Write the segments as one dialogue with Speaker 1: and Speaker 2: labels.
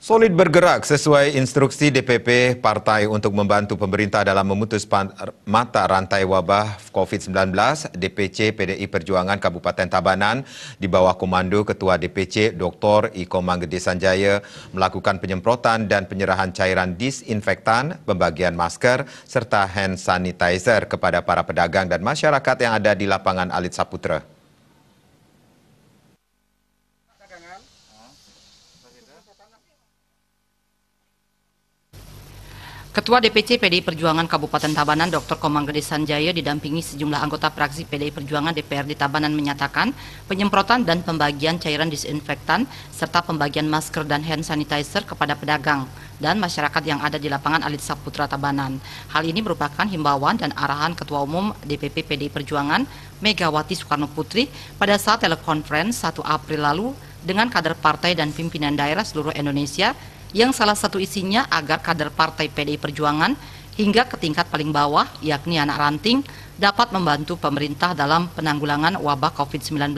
Speaker 1: Solid bergerak sesuai instruksi DPP Partai untuk membantu pemerintah dalam memutus mata rantai wabah COVID-19, DPC PDI Perjuangan Kabupaten Tabanan di bawah komando Ketua DPC Dr. Iko Manggede Sanjaya melakukan penyemprotan dan penyerahan cairan disinfektan, pembagian masker, serta hand sanitizer kepada para pedagang dan masyarakat yang ada di lapangan Alit Saputra.
Speaker 2: Ketua DPC PDI Perjuangan Kabupaten Tabanan Dr. Iko Manggede Sanjaya didampingi sejumlah anggota fraksi PDI Perjuangan DPRD Tabanan menyatakan penyemprotan dan pembagian cairan disinfektan serta pembagian masker dan hand sanitizer kepada pedagang dan masyarakat yang ada di lapangan Alit Saputra Tabanan. Hal ini merupakan himbauan dan arahan Ketua Umum DPP PDI Perjuangan Megawati Soekarno Putri pada saat telekonferensi 1 April lalu dengan kader partai dan pimpinan daerah seluruh Indonesia, yang salah satu isinya agar kader partai PDI Perjuangan hingga ke tingkat paling bawah, yakni anak ranting, dapat membantu pemerintah dalam penanggulangan wabah COVID-19.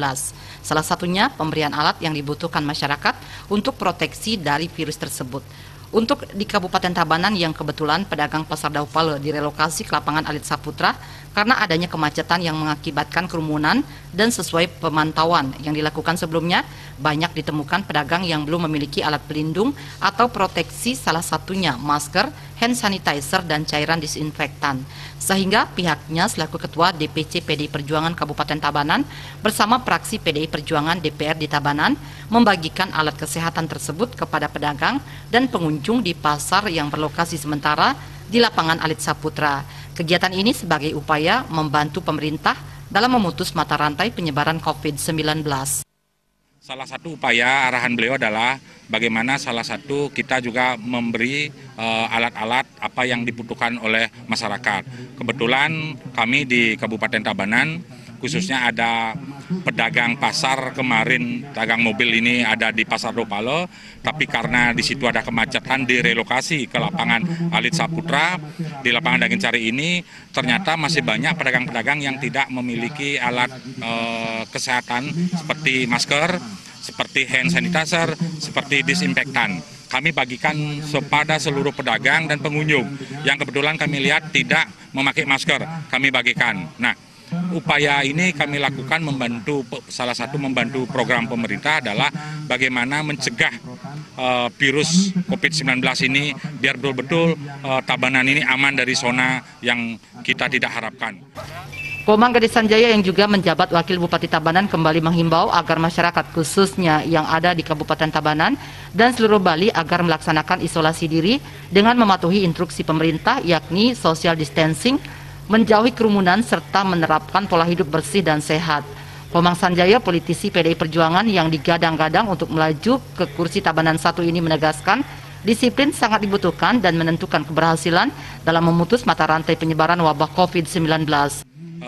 Speaker 2: Salah satunya pemberian alat yang dibutuhkan masyarakat untuk proteksi dari virus tersebut. Untuk di Kabupaten Tabanan yang kebetulan pedagang pasar Daupale direlokasi ke lapangan Alit Saputra karena adanya kemacetan yang mengakibatkan kerumunan, dan sesuai pemantauan yang dilakukan sebelumnya, banyak ditemukan pedagang yang belum memiliki alat pelindung atau proteksi, salah satunya masker, hand sanitizer, dan cairan disinfektan. Sehingga pihaknya selaku Ketua DPC PDI Perjuangan Kabupaten Tabanan bersama fraksi PDI Perjuangan DPR di Tabanan membagikan alat kesehatan tersebut kepada pedagang dan pengunjung di pasar yang berlokasi sementara di lapangan Alit Saputra. Kegiatan ini sebagai upaya membantu pemerintah dalam memutus mata rantai penyebaran COVID-19.
Speaker 3: Salah satu upaya arahan beliau adalah bagaimana salah satu kita juga memberi alat-alat apa yang dibutuhkan oleh masyarakat. Kebetulan kami di Kabupaten Tabanan khususnya ada pedagang pasar kemarin, dagang mobil ini ada di Pasar Daupale, tapi karena di situ ada kemacetan direlokasi ke lapangan Alit Saputra. Di lapangan Daging Cari ini ternyata masih banyak pedagang-pedagang yang tidak memiliki alat kesehatan seperti masker, seperti hand sanitizer, seperti disinfektan. Kami bagikan kepada seluruh pedagang dan pengunjung yang kebetulan kami lihat tidak memakai masker, kami bagikan. Nah, upaya ini kami lakukan salah satu membantu program pemerintah adalah bagaimana mencegah virus COVID-19 ini biar betul-betul Tabanan ini aman dari zona yang kita tidak harapkan.
Speaker 2: Iko Manggede Sanjaya yang juga menjabat Wakil Bupati Tabanan kembali menghimbau agar masyarakat khususnya yang ada di Kabupaten Tabanan dan seluruh Bali agar melaksanakan isolasi diri dengan mematuhi instruksi pemerintah, yakni social distancing, menjauhi kerumunan, serta menerapkan pola hidup bersih dan sehat. Iko Manggede Sanjaya, politisi PDI Perjuangan yang digadang-gadang untuk melaju ke kursi Tabanan 1 ini menegaskan, disiplin sangat dibutuhkan dan menentukan keberhasilan dalam memutus mata rantai penyebaran wabah COVID-19.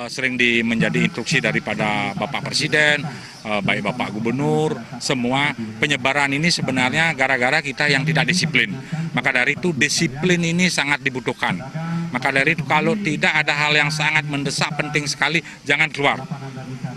Speaker 3: Sering menjadi instruksi daripada Bapak Presiden, baik Bapak Gubernur, semua penyebaran ini sebenarnya gara-gara kita yang tidak disiplin. Maka dari itu disiplin ini sangat dibutuhkan. Maka dari itu kalau tidak ada hal yang sangat mendesak, penting sekali, jangan keluar.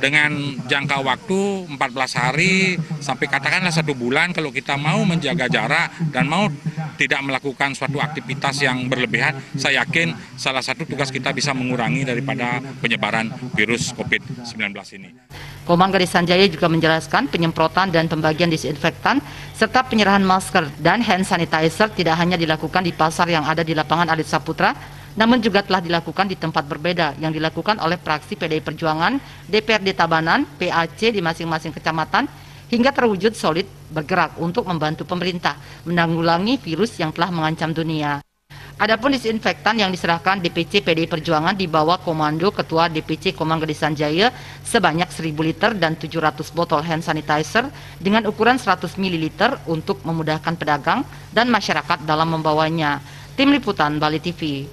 Speaker 3: Dengan jangka waktu 14 hari sampai katakanlah 1 bulan, kalau kita mau menjaga jarak dan mau tidak melakukan suatu aktivitas yang berlebihan, saya yakin salah satu tugas kita bisa mengurangi daripada penyebaran virus COVID-19 ini.
Speaker 2: Iko Manggede Sanjaya juga menjelaskan penyemprotan dan pembagian disinfektan serta penyerahan masker dan hand sanitizer tidak hanya dilakukan di pasar yang ada di lapangan Alit Saputra, namun juga telah dilakukan di tempat berbeda yang dilakukan oleh fraksi PDI Perjuangan DPRD Tabanan, PAC di masing-masing kecamatan, hingga terwujud solid bergerak untuk membantu pemerintah menanggulangi virus yang telah mengancam dunia. Adapun disinfektan yang diserahkan DPC PDI Perjuangan di bawah komando Ketua DPC Iko Manggede Sanjaya sebanyak 1.000 liter dan 700 botol hand sanitizer dengan ukuran 100 ml untuk memudahkan pedagang dan masyarakat dalam membawanya. Tim Liputan Bali TV.